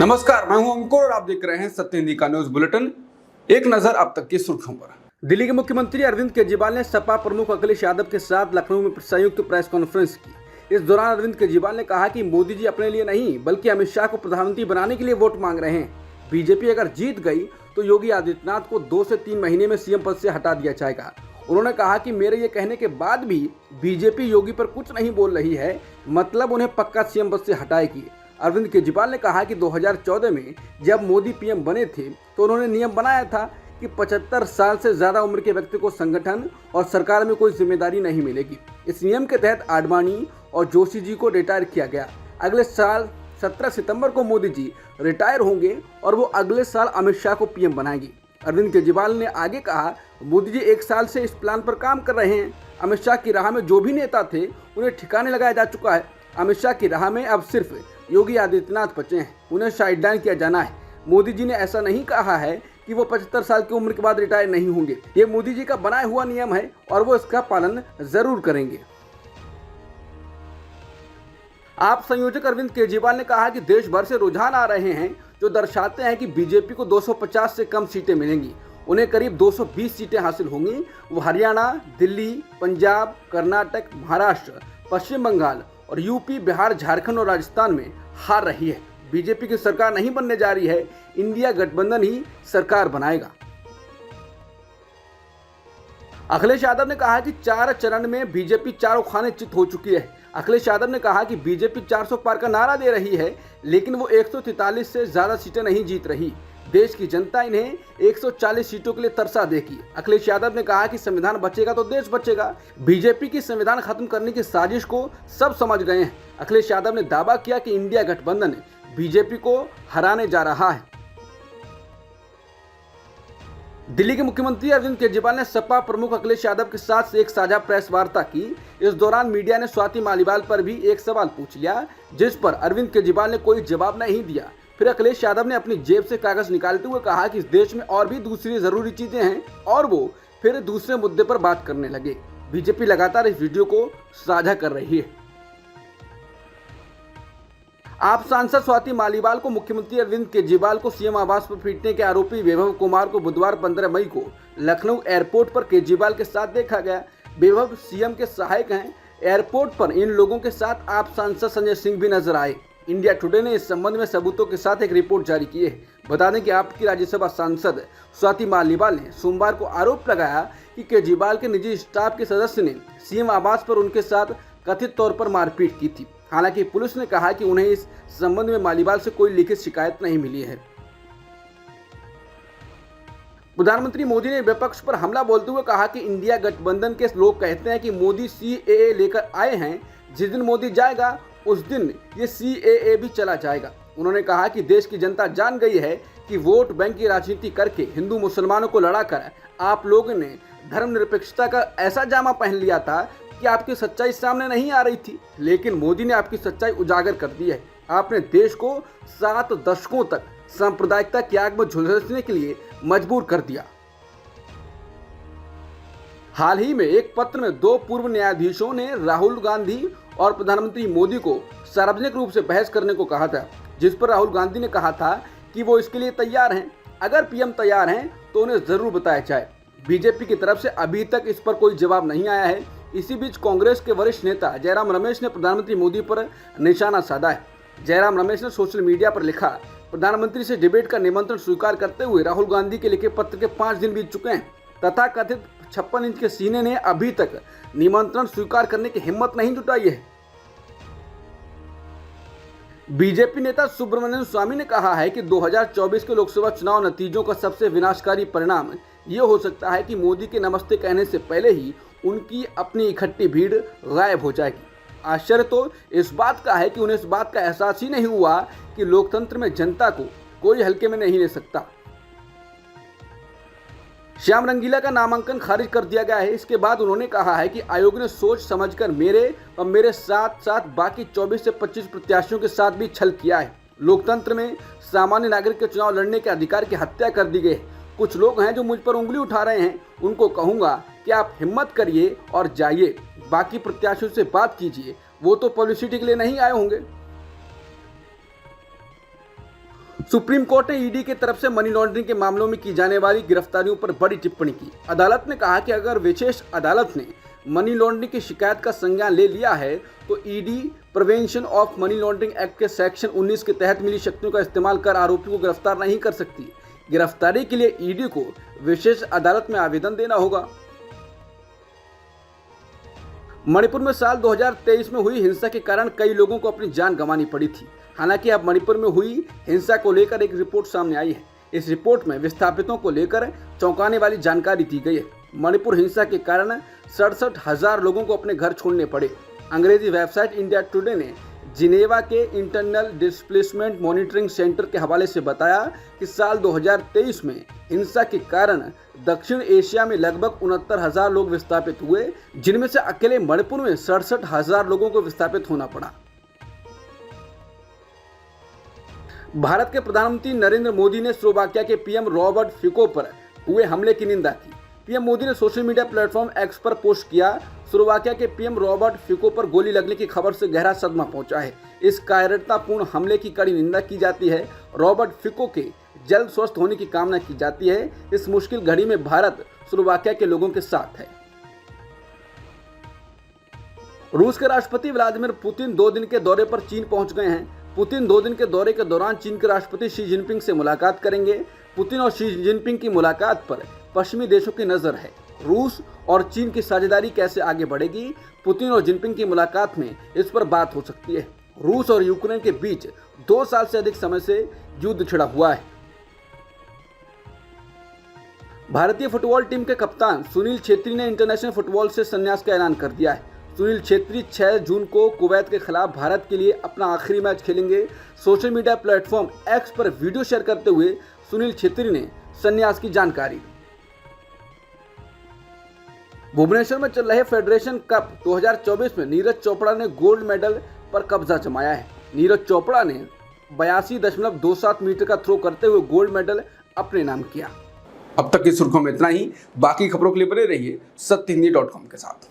नमस्कार, मैं हूं अंकुर और आप देख रहे हैं सत्य हिंदी का न्यूज बुलेटिन। एक नजर अब तक की सुर्खियों पर। दिल्ली के मुख्यमंत्री अरविंद केजरीवाल ने सपा प्रमुख अखिलेश यादव के साथ लखनऊ में संयुक्त प्रेस कॉन्फ्रेंस की। इस दौरान अरविंद केजरीवाल ने कहा कि मोदी जी अपने लिए नहीं बल्कि अमित शाह को प्रधानमंत्री बनाने के लिए वोट मांग रहे हैं। बीजेपी अगर जीत गई तो योगी आदित्यनाथ को 2 से 3 महीने में सीएम पद से हटा दिया जाएगा। उन्होंने कहा कि मेरे ये कहने के बाद भी बीजेपी योगी पर कुछ नहीं बोल रही है, मतलब उन्हें पक्का सीएम पद से हटाएगी। अरविंद केजरीवाल ने कहा कि 2014 में जब मोदी पीएम बने थे तो उन्होंने नियम बनाया था कि 75 साल से ज़्यादा उम्र के व्यक्ति को संगठन और सरकार में कोई जिम्मेदारी नहीं मिलेगी। इस नियम के तहत आडवाणी और जोशी जी को रिटायर किया गया। अगले साल 17 सितंबर को मोदी जी रिटायर होंगे और वो अगले साल अमित शाह को पीएम बनाएंगे। अरविंद केजरीवाल ने आगे कहा, मोदी जी 1 साल से इस प्लान पर काम कर रहे हैं। अमित शाह की राह में जो भी नेता थे उन्हें ठिकाने लगाया जा चुका है। अमित शाह की राह में अब सिर्फ योगी आदित्यनाथ बचे हैं, उन्हें साइडलाइन किया जाना है। मोदी जी ने ऐसा नहीं कहा है कि वो 75 साल की उम्र के बाद रिटायर नहीं होंगे। ये मोदी जी का बनाया हुआ नियम है और वो इसका पालन जरूर करेंगे। आप संयोजक अरविंद केजरीवाल ने कहा कि देश भर से रुझान आ रहे हैं जो दर्शाते हैं कि बीजेपी को 250 से कम सीटें मिलेंगी। उन्हें करीब 220 सीटें हासिल होंगी। वो हरियाणा, दिल्ली, पंजाब, कर्नाटक, महाराष्ट्र, पश्चिम बंगाल और यूपी, बिहार, झारखंड और राजस्थान में हार रही है। बीजेपी की सरकार नहीं बनने जा रही है, इंडिया गठबंधन ही सरकार बनाएगा। अखिलेश यादव ने कहा कि 4 चरण में बीजेपी चारों खाने चित हो चुकी है। अखिलेश यादव ने कहा कि बीजेपी 400 पार का नारा दे रही है, लेकिन वो 143 से ज्यादा सीटें नहीं जीत रही। देश की जनता इन्हें 140 सीटों के लिए तरसा देगी। अखिलेश यादव ने कहा कि संविधान बचेगा तो देश बचेगा। बीजेपी की संविधान खत्म करने की साजिश को सब समझ गए हैं। अखिलेश यादव ने दावा किया कि इंडिया गठबंधन बीजेपी को हराने जा रहा है। दिल्ली के मुख्यमंत्री अरविंद केजरीवाल ने सपा प्रमुख अखिलेश यादव के साथ एक साझा प्रेस वार्ता की। इस दौरान मीडिया ने स्वाति मालीवाल पर भी एक सवाल पूछ लिया, जिस पर अरविंद केजरीवाल ने कोई जवाब नहीं दिया। फिर अखिलेश यादव ने अपनी जेब से कागज निकालते हुए कहा कि इस देश में और भी दूसरी जरूरी चीजें हैं और वो फिर दूसरे मुद्दे पर बात करने लगे। बीजेपी लगातार इस वीडियो को साझा कर रही है। आप सांसद स्वाति मालीवाल को मुख्यमंत्री अरविंद केजरीवाल को सीएम आवास पर पीटने के आरोपी वैभव कुमार को बुधवार 15 मई को लखनऊ एयरपोर्ट पर केजरीवाल के साथ देखा गया। वैभव सीएम के सहायक हैं। एयरपोर्ट पर इन लोगों के साथ आप सांसद संजय सिंह भी नजर आए। इंडिया टुडे ने इस संबंध में सबूतों के साथ एक रिपोर्ट जारी की है। बता दें कि आपकी राज्यसभा सांसद स्वाति मालीवाल ने सोमवार को आरोप लगाया कि केजरीवाल के निजी स्टाफ के सदस्य ने सीएम आवास पर उनके साथ कथित तौर पर मारपीट की थी। हालांकि पुलिस ने कहा कि उन्हें इस संबंध में मालीवाल से कोई लिखित शिकायत नहीं मिली है। प्रधानमंत्री मोदी ने विपक्ष पर हमला बोलते हुए कहा कि इंडिया गठबंधन के लोग कहते हैं कि मोदी सीएए लेकर आए हैं, जिस दिन मोदी जाएगा उस दिन ये सीएए भी चला जाएगा। उन्होंने कहा कि देश की जनता जान गई है कि वोट बैंक की राजनीति करके हिंदू मुसलमानों को लड़ाकर आप लोगों ने धर्मनिरपेक्षता का ऐसा जामा पहन लिया था कि आपकी सच्चाई सामने नहीं आ रही थी, लेकिन मोदी ने आपकी सच्चाई उजागर कर दी है। आपने देश को 7 दशकों तक सांप्रदायिकता की आग में झुलसने के लिए मजबूर कर दिया। हाल ही में एक पत्र में 2 पूर्व न्यायाधीशों ने राहुल गांधी और प्रधानमंत्री मोदी को सार्वजनिक रूप से बहस करने को कहा था, जिस पर राहुल गांधी ने कहा था कि वो इसके लिए तैयार हैं। अगर पीएम तैयार हैं तो उन्हें जरूर बताया जाए। बीजेपी की तरफ से अभी तक इस पर कोई जवाब नहीं आया है। इसी बीच कांग्रेस के वरिष्ठ नेता जयराम रमेश ने प्रधानमंत्री मोदी पर निशाना साधा है। जयराम रमेश ने सोशल मीडिया पर लिखा, प्रधानमंत्री से डिबेट का निमंत्रण स्वीकार करते हुए राहुल गांधी के लिखे पत्र के 5 दिन बीत चुके हैं। तथा कथित 56 इंच के सीने ने अभी तक निमंत्रण स्वीकार करने की हिम्मत नहीं जुटाई है। बीजेपी नेता सुब्रमण्यम स्वामी ने कहा है कि 2024 के लोकसभा चुनाव नतीजों का सबसे विनाशकारी परिणाम ये हो सकता है कि मोदी के नमस्ते कहने से पहले ही उनकी अपनी इकट्ठी भीड़ गायब हो जाएगी। आश्चर्य तो इस बात का है कि उन्हें इस बात का एहसास ही नहीं हुआ कि लोकतंत्र में जनता को कोई हल्के में नहीं ले सकता। श्याम रंगीला का नामांकन खारिज कर दिया गया है। इसके बाद उन्होंने कहा है कि आयोग ने सोच समझकर मेरे और मेरे साथ साथ बाकी 24 से 25 प्रत्याशियों के साथ भी छल किया है। लोकतंत्र में सामान्य नागरिक के चुनाव लड़ने के अधिकार की हत्या कर दी गई है। कुछ लोग हैं जो मुझ पर उंगली उठा रहे हैं, उनको कहूंगा कि आप हिम्मत करिए और जाइए, बाकी प्रत्याशियों से बात कीजिए, वो तो पब्लिसिटी के लिए नहीं आए होंगे। सुप्रीम कोर्ट ने ईडी की तरफ से मनी लॉन्ड्रिंग के मामलों में की जाने वाली गिरफ्तारियों पर बड़ी टिप्पणी की। अदालत ने कहा कि अगर विशेष अदालत ने मनी लॉन्ड्रिंग की शिकायत का संज्ञान ले लिया है तो ED prevention of money laundering act के सेक्शन 19 के तहत मिली शक्तियों का इस्तेमाल कर आरोपी को गिरफ्तार नहीं कर सकती। गिरफ्तारी के लिए ईडी को विशेष अदालत में आवेदन देना होगा। मणिपुर में साल 2023 में हुई हिंसा के कारण कई लोगों को अपनी जान गंवानी पड़ी थी। हालांकि अब मणिपुर में हुई हिंसा को लेकर एक रिपोर्ट सामने आई है। इस रिपोर्ट में विस्थापितों को लेकर चौंकाने वाली जानकारी दी गई है। मणिपुर हिंसा के कारण 67,000 लोगों को अपने घर छोड़ने पड़े। अंग्रेजी वेबसाइट इंडिया टुडे ने जिनेवा के इंटरनल डिस्प्लेसमेंट मॉनिटरिंग सेंटर के हवाले से बताया कि साल 2023 में हिंसा के कारण दक्षिण एशिया में लगभग 69,000 लोग विस्थापित हुए, जिनमें से अकेले मणिपुर में 67,000 लोगों को विस्थापित होना पड़ा। भारत के प्रधानमंत्री नरेंद्र मोदी ने स्लोवाकिया के पीएम रॉबर्ट फिको पर हुए हमले की निंदा की। पीएम मोदी ने सोशल मीडिया प्लेटफॉर्म एक्स पर पोस्ट किया, स्लोवाकिया के पीएम रॉबर्ट फिको पर गोली लगने की खबर से गहरा सदमा पहुंचा है। इस कायरतापूर्ण हमले की कड़ी निंदा की जाती है। रॉबर्ट फिको के जल्द स्वस्थ होने की कामना की जाती है। इस मुश्किल घड़ी में भारत स्लोवाकिया के लोगों के साथ है। रूस के राष्ट्रपति व्लादिमीर पुतिन 2 दिन के दौरे पर चीन पहुंच गए हैं। पुतिन 2 दिन के दौरे के दौरान चीन के राष्ट्रपति शी जिनपिंग से मुलाकात करेंगे। पुतिन और शी जिनपिंग की मुलाकात पर पश्चिमी देशों की नजर है। रूस और चीन की साझेदारी कैसे आगे बढ़ेगी, पुतिन और जिनपिंग की मुलाकात में इस पर बात हो सकती है। रूस और यूक्रेन के बीच 2 साल से अधिक समय से युद्ध छिड़ा हुआ है। भारतीय फुटबॉल टीम के कप्तान सुनील छेत्री ने इंटरनेशनल फुटबॉल से संन्यास का ऐलान कर दिया है। सुनील छेत्री 6 जून को कुवैत के खिलाफ भारत के लिए अपना आखिरी मैच खेलेंगे। सोशल मीडिया प्लेटफॉर्म एक्स पर वीडियो शेयर करते हुए सुनील छेत्री ने संन्यास की जानकारी दी। भुवनेश्वर में चल रहे फेडरेशन कप 2024 में नीरज चोपड़ा ने गोल्ड मेडल पर कब्जा जमाया है। नीरज चोपड़ा ने 82.27 मीटर का थ्रो करते हुए गोल्ड मेडल अपने नाम किया। अब तक की सुर्खियों में इतना ही। बाकी खबरों के लिए बने रहिए सत्यहिंदी.com के साथ।